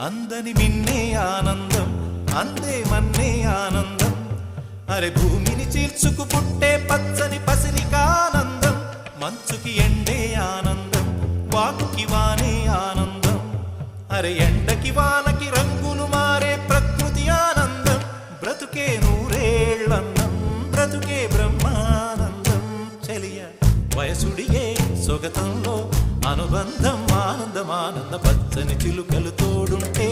అందని మిన్నే ఆనందం అందే మన్నే ఆనందం అరే భూమిని చీల్చుకు పుట్టే పచ్చని పసిరికానందం మంచుకి ఎండే ఆనందం వాకుకి వానే ఆనందం అరే ఎండకి వానకి రంగులు మారే ప్రకృతి ఆనందం బ్రతుకే నూరేళ్ళన్నం బ్రతుకే బ్రహ్మానందం చెలియ వయసుడియే సొగతంలో అనుబంధం ఆనందం ఆనంద పచ్చని చిలుకలు తోడుంటే